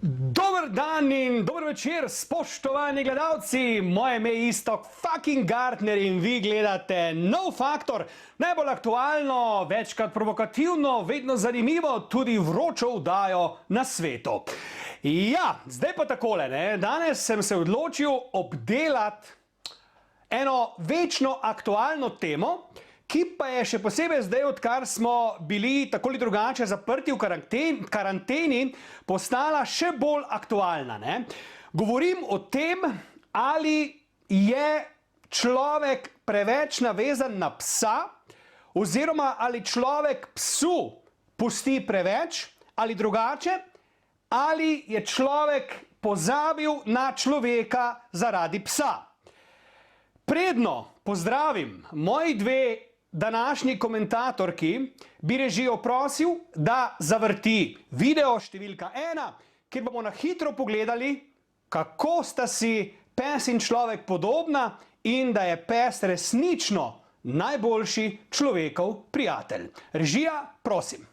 Dober dan in dober večer, spoštovani gledalci. Moje ime je Iztok fucking Gartner in vi gledate Nov Faktor. Najbolj aktualno, večkrat provokativno, vedno zanimivo, tudi vročo vdajo na svetu. Ja, zdaj pa takole, ne? Danes sem se odločil obdelati eno večno aktualno temo, ki pa je še posebej zdaj, odkar smo bili tako ali drugače zaprti v karanteni, postala še bolj aktualna. Ne? Govorim o tem, ali je človek preveč navezan na psa, oziroma ali človek psu pusti preveč, ali drugače, ali je človek pozabil na človeka zaradi psa. Predno pozdravim moji dve današnji komentatorki, bi režijo prosil, da zavrti video številka 1, kjer bomo na hitro pogledali, kako sta si pes in človek podobna in da je pes resnično najboljši človekov prijatelj. Režija, prosim.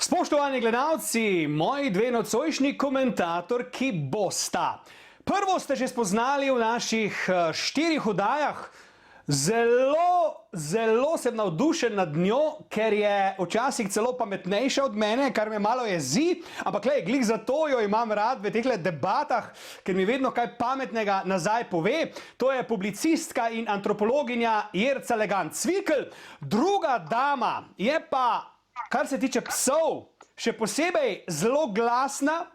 Spoštovani gledalci, moji dve nocojšnji komentatorki bosta. Prvo ste že spoznali v naših 4 oddajah. Zelo sem navdušen nad njo, ker je včasih celo pametnejša od mene, kar me malo jezi, ampak glih zato jo imam rad v tehle debatah, ker mi vedno kaj pametnega nazaj pove. To je publicistka in antropologinja Jerca Legant-Cvikl. Druga dama je pa, kar se tiče psov, še posebej zelo glasna,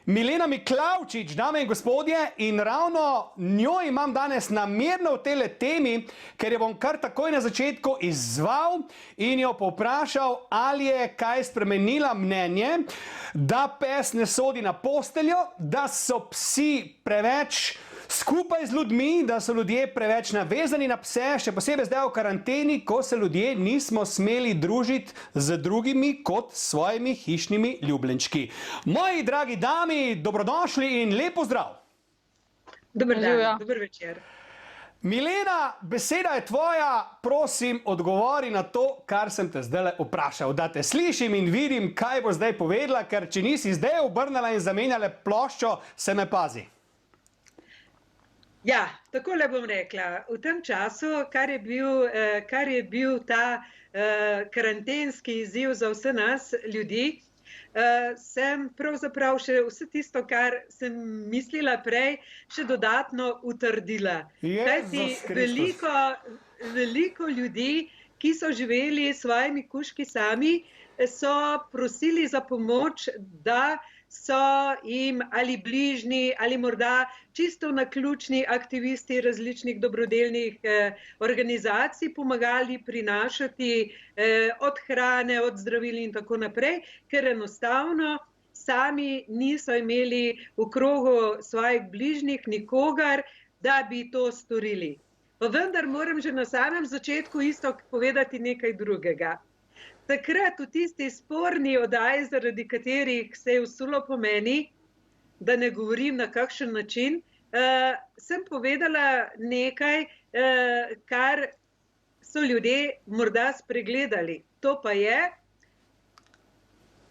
Milena Miklavčič, dame in gospodje, in ravno njo imam danes namerno v tele temi, ker jo bom kar takoj na začetku izzval in jo povprašal, ali je kaj spremenila mnenje, da pes ne sodi na posteljo, da so psi preveč skupaj z ljudmi, da so ljudje preveč navezani na pse, še posebej zdaj v karanteni, ko se ljudje nismo smeli družiti z drugimi kot svojimi hišnimi ljubljenčki. Moji dragi dami, dobrodošli in lep pozdrav. Dober dan, dober večer. Milena, beseda je tvoja, prosim, odgovori na to, kar sem te zdaj vprašal, da te slišim in vidim, kaj bo zdaj povedala, ker če nisi zdaj obrnila in zamenjala ploščo, se me pazi. Ja, takole bom rekla. V tem času, kar je bil ta karantenski izziv za vse nas ljudi, sem pravzaprav še vse tisto, kar sem mislila prej, še dodatno utrdila. Kajti veliko ljudi, ki so živeli s svojimi kužki sami, so prosili za pomoč, da so jim ali bližnji ali morda čisto naključni aktivisti različnih dobrodelnih organizacij pomagali prinašati od hrane, od zdravil in tako naprej, ker enostavno sami niso imeli v krogu svojih bližnjih nikogar, da bi to storili. Pa vendar moram že na samem začetku isto povedati nekaj drugega. Takrat v tisti sporni oddaji, zaradi katerih se je vsulo po meni, da ne govorim na kakšen način, sem povedala nekaj, kar so ljudje morda spregledali. To pa je,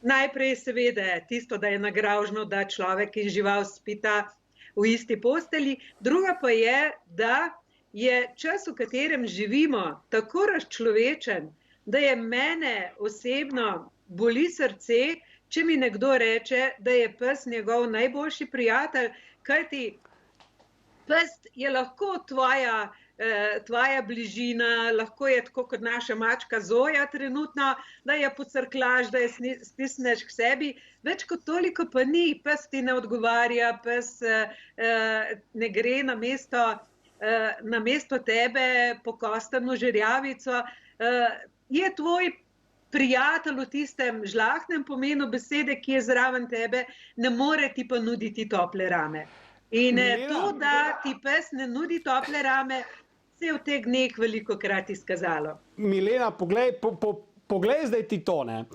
Najprej seveda tisto, da je nagraužno, da človek in žival spita v isti postelji. Druga pa je, da je čas, v katerem živimo, tako razčlovečen, da je mene osebno boli srce, če mi nekdo reče, da je pes njegov najboljši prijatelj, kajti pes je lahko tvoja bližina, lahko je tako kot naša mačka Zoja trenutno, da je pocrklaš, da je stisneš k sebi, več kot toliko pa ni. Pes ti ne odgovarja, pes ne gre na mesto tebe po kostano žerjavico, je tvoj prijatelj v tistem žlahtnem pomenu besede, ki je zraven tebe, ne more ti pa nuditi tople rame. In to, da ti pes ne nudi tople rame, se je v teh dneh velikokrat izkazalo. Milena, poglej zdaj ti to, ne.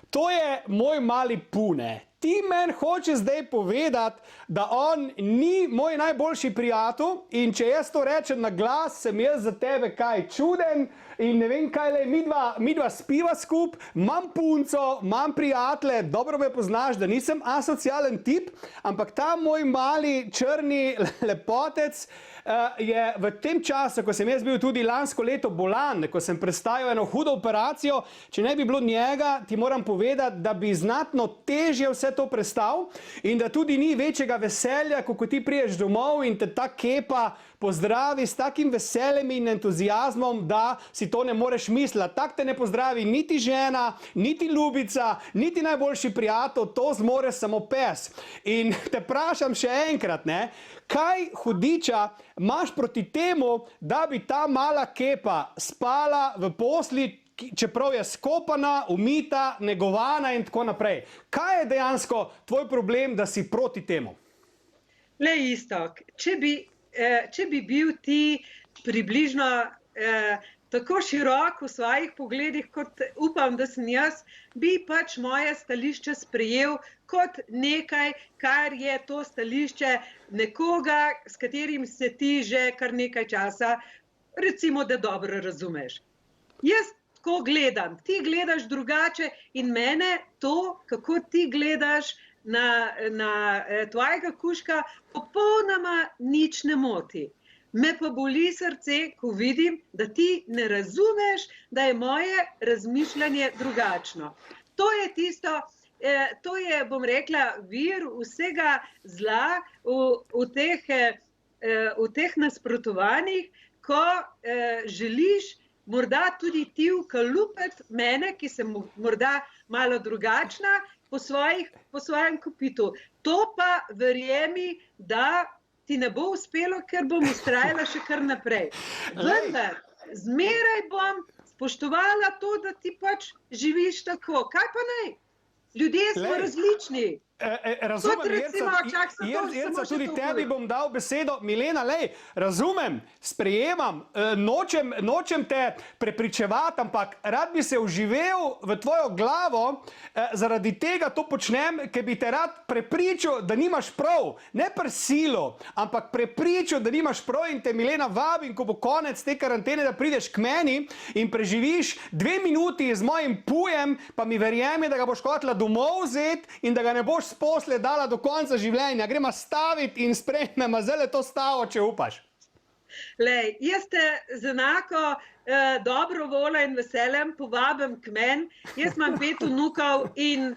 To je moj mali Pune. Ti meni hoče zdaj povedati, da on ni moj najboljši prijatelj in če jaz to rečem na glas, sem jaz za tebe kaj čuden in ne vem kaj le, midva spiva skup, imam punco, imam prijatelje, dobro me poznaš, da nisem asocialen tip, ampak ta moj mali črni lepotec je v tem času, ko sem jaz bil tudi lansko leto bolan, ko sem prestajal eno hudo operacijo, če ne bi bilo njega, ti moram povedati, da bi znatno težje vse to prestal in da tudi ni večjega veselja, ko ti priješ domov in te ta kepa pozdravi s takim veseljem in entuzijazmom, da si to ne moreš misliti. Tak te ne pozdravi niti žena, niti ljubica, niti najboljši prijatelj, to zmore samo pes. In te vprašam še enkrat, ne, kaj hudiča imaš proti temu, da bi ta mala kepa spala v posli, čeprav je skopana, umita, negovana in tako naprej. Kaj je dejansko tvoj problem, da si proti temu? Le Iztok, če bi bil ti približno tako širok v svojih pogledih, kot upam, da sem jaz, bi pač moje stališče sprejel kot nekaj, kar je to stališče nekoga, s katerim se ti že kar nekaj časa, recimo, da dobro razumeš. Jaz tako gledam, ti gledaš drugače in mene to, kako ti gledaš na tvojega kužka, popolnoma nič ne moti. Me pa boli srce, ko vidim, da ti ne razumeš, da je moje razmišljanje drugačno. To je tisto, to je, bom rekla, vir vsega zla v teh nasprotovanjih, ko želiš morda tudi ti vkalupiti mene, ki sem morda malo drugačna, po svojem kopitu. To pa verjemi, da ti ne bo uspelo, ker bom vztrajala še kar naprej. Vendar, zmeraj bom spoštovala to, da ti pač živiš tako. Kaj pa naj? Ljudje smo različni. Razumem, Jerca, tudi tebi bom dal besedo. Milena, lej, razumem, sprejemam, nočem te prepričevati, ampak rad bi se vživel v tvojo glavo, zaradi tega to počnem, ker bi te rad prepričal, da nimaš prav. Ne prisilo, ampak prepričal, da nimaš prav in te, Milena, vabim, ko bo konec te karantene, da prideš k meni in preživiš 2 minuti z mojim Pujem, pa mi verjemi, da ga boš hotela domov vzeti in da ga ne boš posle dala do konca življenja. Gremo staviti in sprejmemo zdaj to stavo, če upaš. Lej, jaz te z enako dobro voljo in veseljem povabim k meni. Jaz imam 5 vnukov in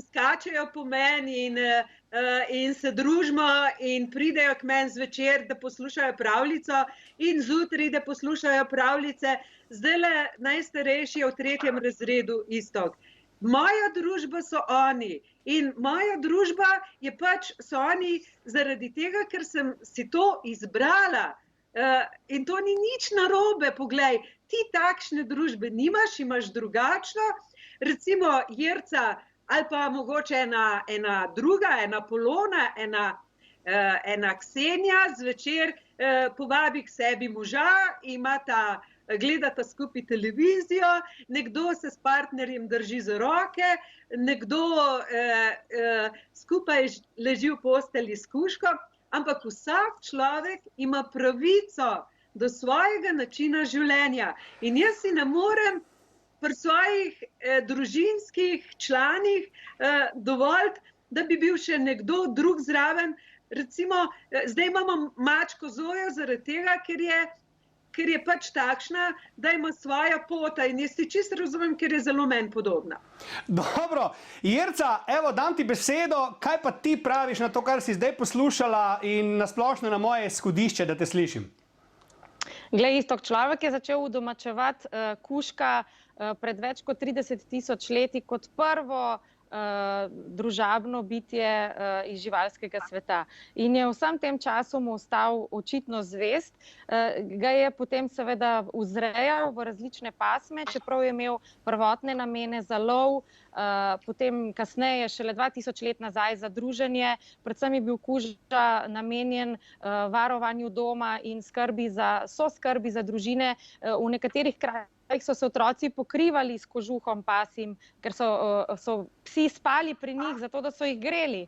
skačejo po meni in se družimo in pridejo k meni zvečer, da poslušajo pravljico in zjutraj, da poslušajo pravljice. Zdajle najstarejši je v 3. razredu Iztok. Moja družba so oni in moja družba je pač so oni zaradi tega, ker sem si to izbrala in to ni nič narobe, poglej, ti takšne družbe nimaš, imaš drugačno, recimo Jerca ali pa mogoče ena druga, ena Polona, ena Ksenija zvečer povabi k sebi moža, gledata skupaj televizijo, nekdo se s partnerjem drži za roke, nekdo skupaj leži v postelji s kužkom, ampak vsak človek ima pravico do svojega načina življenja. In jaz si ne morem pri svojih družinskih članih dovoliti, da bi bil še nekdo drug zraven. Recimo, zdaj imamo mačko Zojo zaradi tega, ker je pač takšna, da ima svoja pota in jaz ti čisto razumem, ker je zelo meni podobna. Dobro, Jerca, evo, dam ti besedo, kaj pa ti praviš na to, kar si zdaj poslušala in nasplošno na moje izhodišče, da te slišim? Glej, Iztok, človek je začel udomačevati kužka pred več kot 30 tisoč leti kot prvo družabno bitje iz živalskega sveta. In je v vsem tem času mu ostal očitno zvest. Ga je potem seveda vzrejal v različne pasme, čeprav je imel prvotne namene za lov, potem kasneje, šele 2000 let nazaj, za druženje. Predvsem je bil kuža namenjen varovanju doma in soskrbi za družine. V nekaterih krajih so se otroci pokrivali s kožuhom pasim, ker so psi spali pri njih, zato da so jih greli.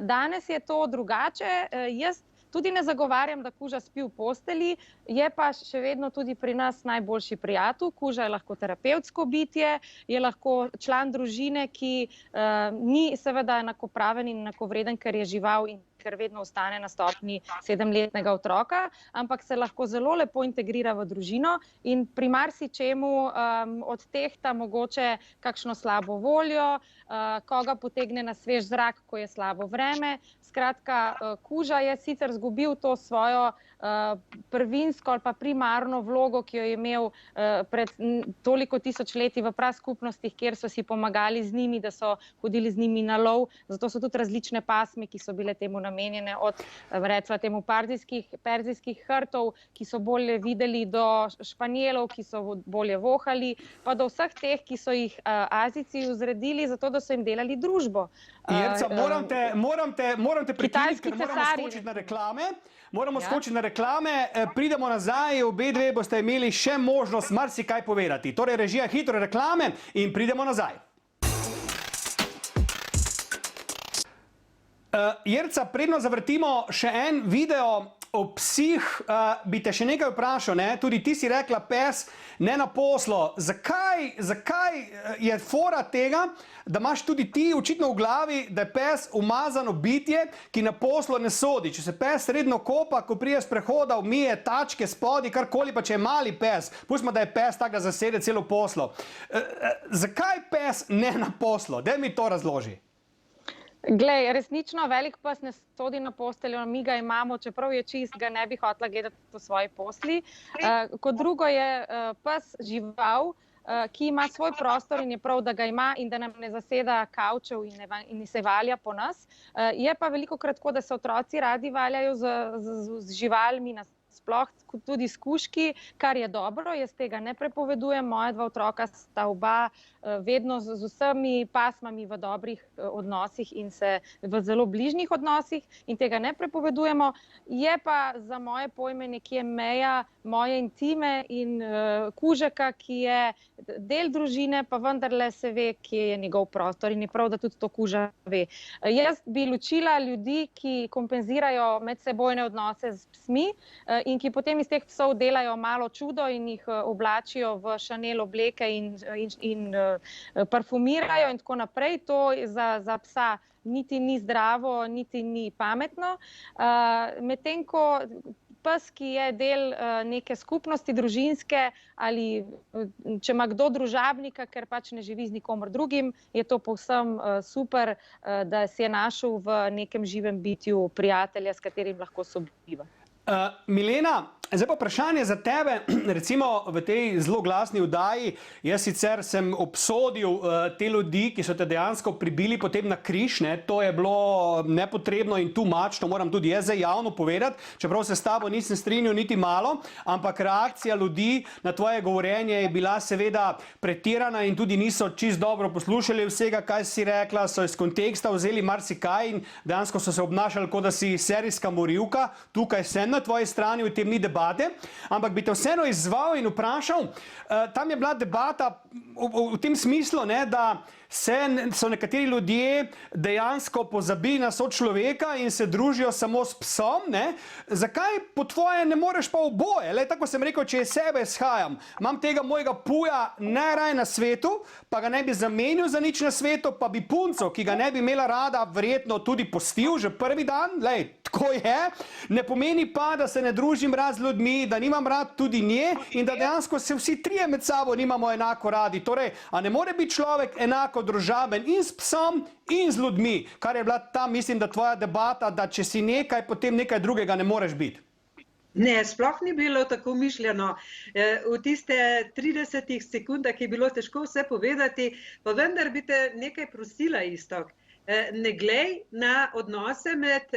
Danes je to drugače. Jaz tudi ne zagovarjam, da kuža spi v posteli, je pa še vedno tudi pri nas najboljši prijatelj. Kuža je lahko terapevtsko bitje, je lahko član družine, ki ni seveda enakopraven in enakovreden, ker je žival in ker vedno ostane na stopnji 7-letnega otroka, ampak se lahko zelo lepo integrira v družino in pri marsičemu odtehta mogoče kakšno slabo voljo, koga potegne na svež zrak, ko je slabo vreme. Skratka, kuža je sicer izgubil to svojo prvinsko ali pa primarno vlogo, ki jo je imel pred toliko tisočletji v praskupnostih, kjer so si pomagali z njimi, da so hodili z njimi na lov. Zato so tudi različne pasme, ki so bile temu namenjene, od recimo temu perzijskih hrtov, ki so bolje videli, do španjelov, ki so bolje vohali, pa do vseh teh, ki so jih Azijci vzredili, zato da so jim delali družbo. Jerca, moram te prekiniti, ker moramo skočiti na reklame. Skočiti na reklame, pridemo nazaj, obe dve boste imeli še možnost marsikaj povedati. Torej, režija, hitro reklame in pridemo nazaj. Jerca, predno zavrtimo še en video o psih, bi te še nekaj vprašal, ne? Tudi ti si rekla pes, ne na poslo. Zakaj je fora tega, da imaš tudi ti očitno v glavi, da je pes umazano bitje, ki na poslo ne sodi? Če se pes redno kopa, ko prije s prehoda, umije tačke, spodi, karkoli, pa če je mali pes, pustimo, da je pes tak, da zasede celo poslo. Zakaj pes ne na poslo? Daj mi to razloži. Glej, resnično velik pes ne sodi na posteljo, mi ga imamo, čeprav je čist, ga ne bi hotela gledati v svoji posli. Kot drugo je pes žival, ki ima svoj prostor in je prav, da ga ima in da nam ne zaseda kavčev in se valja po nas. Je pa velikokrat tako, da se otroci radi valjajo z živalmi sploh tudi s kužki, kar je dobro, jaz tega ne prepovedujem. Moja dva otroka sta oba vedno z vsemi pasmami v dobrih odnosih in se v zelo bližnjih odnosih in tega ne prepovedujemo. Je pa za moje pojme nekje meja moje intime in kužeka, ki je del družine, pa vendarle se ve, kje je njegov prostor in je prav, da tudi to kuža ve. Jaz bi ločila ljudi, ki kompenzirajo medsebojne odnose z psmi in ki potem iz teh psov delajo malo čudo in jih oblačijo v Chanel obleke in parfumirajo in tako naprej. To za psa niti ni zdravo, niti ni pametno. Medtem ko pes, ki je del neke skupnosti družinske ali če ima kdo družabnika, ker pač ne živi z nikomer drugim, je to povsem super, da si je našel v nekem živem bitju prijatelja, s katerim lahko sobiva. Milena, zdaj pa vprašanje za tebe, recimo v tej zelo glasni oddaji, jaz sicer sem obsodil te ljudi, ki so te dejansko pribili potem na križ, ne? To je bilo nepotrebno in too much, to moram tudi jaz zdaj javno povedati, čeprav se s tabo nisem strinjal niti malo, ampak reakcija ljudi na tvoje govorenje je bila seveda pretirana in tudi niso čisto dobro poslušali vsega, kaj si rekla, so iz konteksta vzeli marsikaj in dejansko so se obnašali, kot da si serijska morilka. Tukaj sem na tvoji strani, v tem ni debate, ampak bi te vseeno izzval in vprašal, tam je bila debata v tem smislu, ne, da so nekateri ljudje dejansko pozabili na sočloveka in se družijo samo s psom, ne? Zakaj po tvoje ne moreš pa oboje? Le, tako sem rekel, če iz sebe izhajam, imam tega mojega puja najraje na svetu, pa ga ne bi zamenil za nič na svetu, pa bi punco, ki ga ne bi imela rada, verjetno tudi pustil že prvi dan, lej, tako je. Ne pomeni pa, da se ne družim rad z ljudmi, da nimam rad tudi nje in da dejansko se vsi trije med sabo nimamo enako radi. Torej, a ne more biti človek enako družaben in s psom in z ljudmi, kar je bila tam, mislim, da tvoja debata, da če si nekaj, potem nekaj drugega ne moreš biti. Ne, sploh ni bilo tako mišljeno. V tiste 30 sekundah je bilo težko vse povedati, pa vendar bi te nekaj prosila, Iztok. Ne glej na odnose med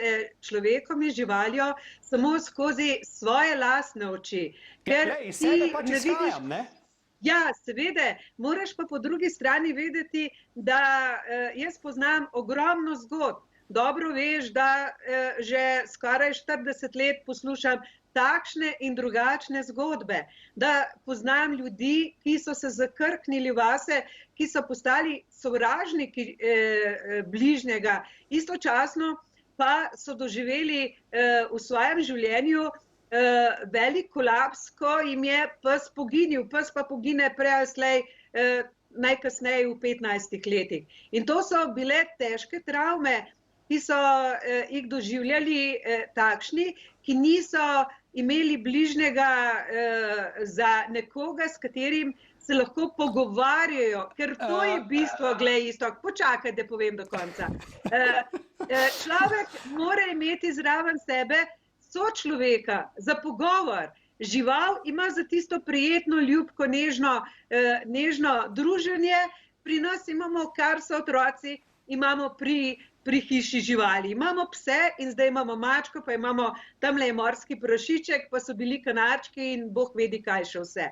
človekom in živaljo samo skozi svoje lastne oči. Ker iz sebe pač izhajam, ne? Ja, seveda, moraš pa po drugi strani vedeti, da jaz poznam ogromno zgodb. Dobro veš, da že skoraj 40 let poslušam takšne in drugačne zgodbe, da poznam ljudi, ki so se zakrknili vase, ki so postali sovražniki bližnjega, istočasno pa so doživeli v svojem življenju velik kolaps, ko jim je pes poginil. Pes pa pogine prej ali slej, najkasneje v 15 letih. In to so bile težke travme, ki so jih doživljali takšni, ki niso imeli bližnjega za nekoga, s katerim se lahko pogovarjajo, ker to je bistvo, glej, Iztok, počakaj, da povem do konca. Človek mora imeti zraven sebe sočloveka za pogovor. Žival ima za tisto prijetno, ljubko, nežno druženje. Pri nas imamo, kar so otroci, imamo pri hiši živali. Imamo pse in zdaj imamo mačko, pa imamo tamle morski prašiček, pa so bili kanarčki in Bog vedi kaj še vse.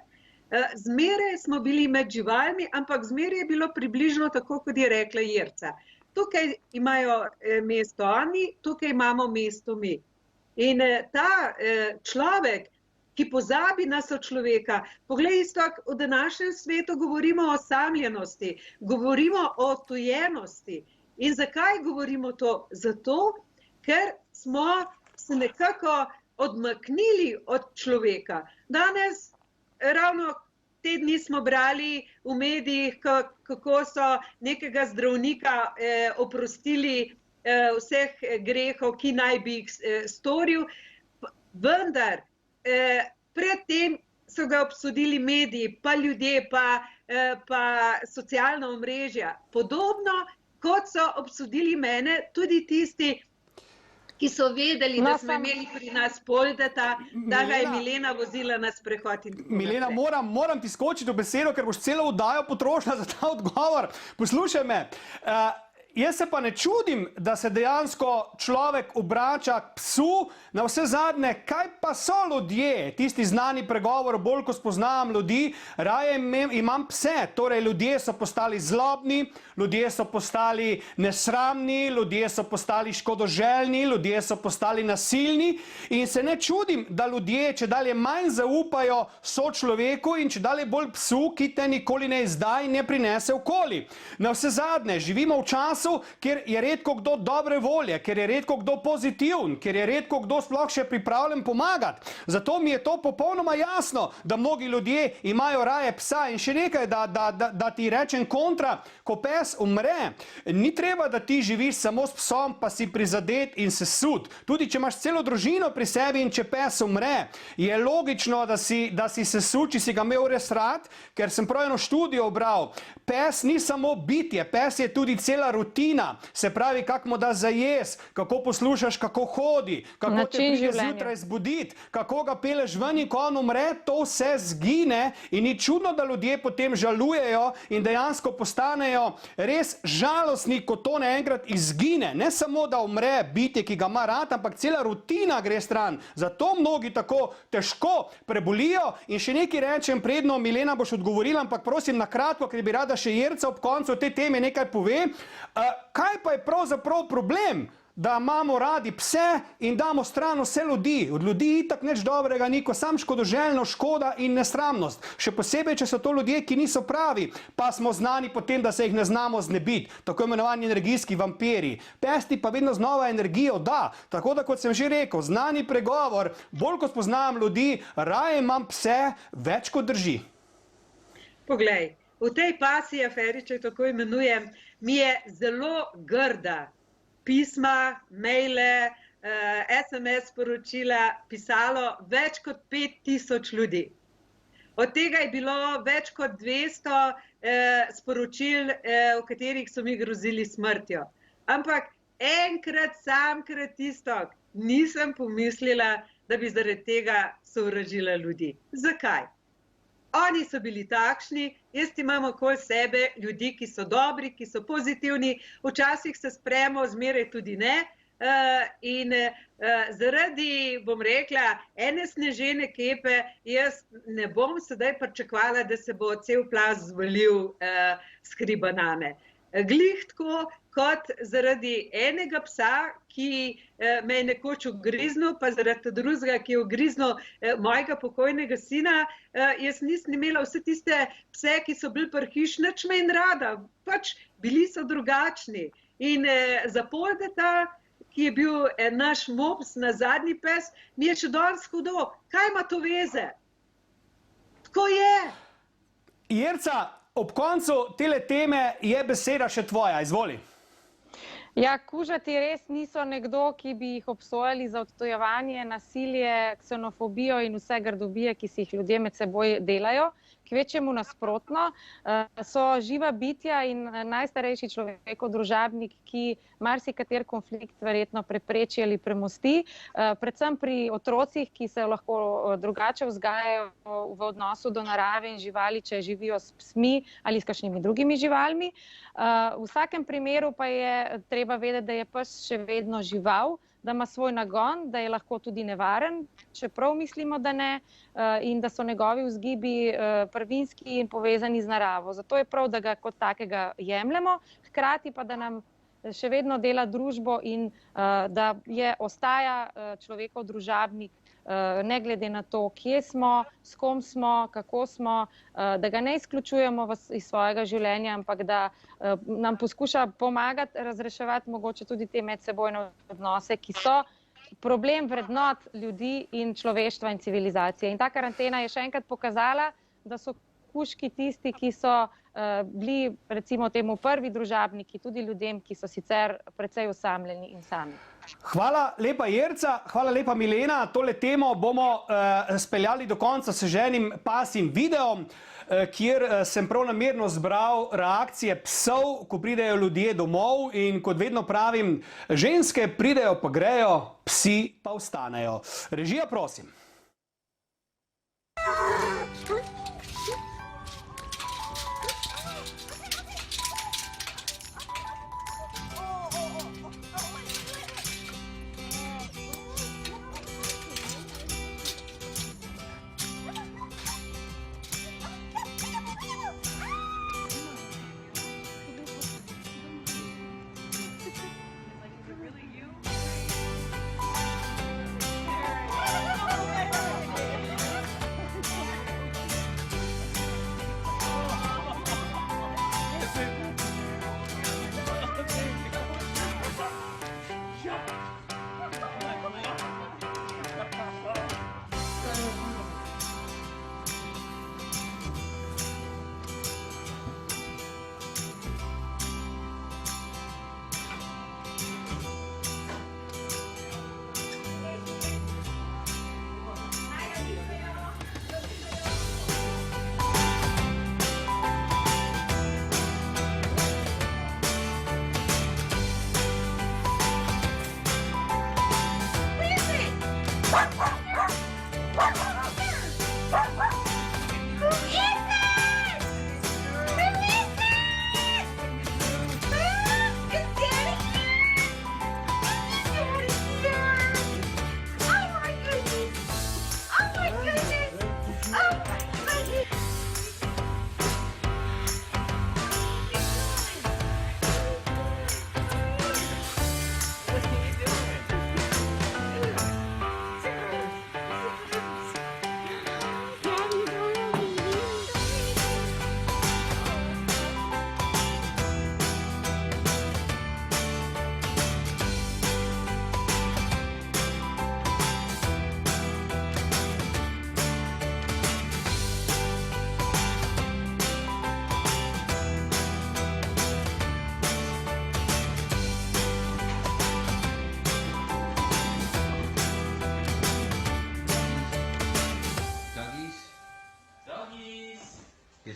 Zmeraj smo bili med živalmi, ampak zmeraj je bilo približno tako, kot je rekla Jerca. Tukaj imajo mesto oni, tukaj imamo mesto mi. In ta človek, ki pozabi na sočloveka, poglej, Iztok, v današnjem svetu govorimo o osamljenosti, govorimo o odtujenosti. In zakaj govorimo to? Zato, ker smo se nekako odmaknili od človeka. Danes, ravno te dni smo brali v medijih, kako so nekega zdravnika oprostili vseh grehov, ki naj bi jih storil, vendar predtem so ga obsodili mediji, pa ljudje, pa socialna omrežja. Podobno, kot so obsodili mene tudi tisti, ki so vedeli, da smo imeli pri nas Poldeta, da ga je Milena vozila na sprehod in tako naprej. Milena, moram ti skočiti v besedo, ker boš celo oddajo potrošila za ta odgovor. Poslušaj me, jaz se pa ne čudim, da se dejansko človek obrača k psu, na vse zadnje, kaj pa so ljudje, tisti znani pregovor, bolj ko spoznavam ljudi, raje imam pse, torej ljudje so postali zlobni, ljudje so postali nesramni, ljudje so postali škodoželjni, ljudje so postali nasilni in se ne čudim, da ljudje če dalje manj zaupajo sočloveku in če dalje bolj psu, ki te nikoli ne izda in ne prinese okoli. Na vse zadnje, živimo v času, kjer je redko kdo dobre volje, ker je redko kdo pozitiven, ker je redko kdo sploh še pripravljen pomagati. Zato mi je to popolnoma jasno, da mnogi ljudje imajo raje psa. In še nekaj, da ti rečem kontra, ko pes umre, ni treba, da ti živiš samo s psom, pa si prizadet in sesut. Tudi če imaš celo družino pri sebi in če pes umre, je logično, da si sesut, če si ga imel res rad, ker sem prav eno študijo bral. Pes ni samo bitje, pes je tudi cela rutina, se pravi, kako mu da za jesti, kako poslušaš, kako hodi, kako te pride zjutraj zbuditi, kako ga peleš ven in ko on umre, to vse zgine in ni čudno, da ljudje potem žalujejo in dejansko postanejo res žalostni, ko to naenkrat izgine. Ne samo, da umre bitje, ki ga ima rad, ampak cela rutina gre stran. Zato mnogi tako težko prebolijo. In še nekaj rečem, predno Milena boš odgovorila, ampak prosim na kratko, ker bi rada še Jerca ob koncu te teme nekaj pove. Kaj pa je pravzaprav problem? da imamo radi pse in damo stran vse ljudi. Od ljudi itak nič dobrega ni, ko sam škodoželjno škoda in nesramnost. Še posebej, če so to ljudje, ki niso pravi, pa smo znani po tem, da se jih ne znamo znebiti. Tako imenovani energijski vampiri. Pesti pa vedno znova energijo da. Tako da, kot sem že rekel, znani pregovor, bolj ko spoznavam ljudi, raje imam pse, več kot drži. Poglej, v tej pasji aferi, če tako imenujem, mi je zelo grda pisma, maile, SMS sporočila pisalo več kot 5000 ljudi. Od tega je bilo več kot 200 sporočil, v katerih so mi grozili smrtjo. Ampak enkrat samkrat istok nisem pomislila, da bi zaradi tega sovražila ljudi. Zakaj? Oni so bili takšni, jaz imam okoli sebe ljudi, ki so dobri, ki so pozitivni, včasih se spremo, zmeraj tudi ne. In zaradi, bom rekla, ene snežene kepe, jaz ne bom sedaj pričakovala, da se bo cel plaz zvalil s hriba name. Glih tako, kot zaradi enega psa, ki me je nekoč ugriznil, pa zaradi drugega, ki je ugriznil mojega pokojnega sina, jaz nisem imela vse tiste pse, ki so bili pri hiši, nič me in rada. Pač bili so drugačni. In za Poldeta, ki je bil naš mops na zadnji pes, mi je še danes hudo. Kaj ima to veze? Tako je. Jerca, ob koncu tele teme je beseda še tvoja. Izvoli. Ja, kužati res niso nekdo, ki bi jih obsojali za odtujevanje, nasilje, ksenofobijo in vse grdobije, ki si jih ljudje med seboj delajo. Kvečjemu nasprotno, so živa bitja in najstarejši človekov družabnik, ki marsikater konflikt verjetno prepreči ali premosti, predvsem pri otrocih, ki se lahko drugače vzgajajo v odnosu do narave in živali, če živijo s psmi ali s kakšnimi drugimi živalmi. V vsakem primeru pa je treba vedeti, da je pes še vedno žival, da ima svoj nagon, da je lahko tudi nevaren, čeprav mislimo, da ne, in da so njegovi vzgibi prvinski in povezani z naravo. Zato je prav, da ga kot takega jemljemo, hkrati pa, da nam še vedno dela družbo in da ostaja človekov družabnik, ne glede na to, kje smo, s kom smo, kako smo, da ga ne izključujemo iz svojega življenja, ampak da nam poskuša pomagati razreševati mogoče tudi te medsebojne odnose, ki so problem vrednot ljudi in človeštva in civilizacije. In ta karantena je še enkrat pokazala, da so kužki tisti, ki so bili, recimo temu, prvi družabniki tudi ljudem, ki so sicer precej osamljeni in sami. Hvala lepa, Jerca, hvala lepa, Milena. Tole temo bomo speljali do konca s ženim pasjim videom, kjer sem prav namerno zbral reakcije psov, ko pridejo ljudje domov, in kot vedno pravim, ženske pridejo pa grejo, psi pa ostanejo. Režija, prosim.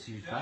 Silka.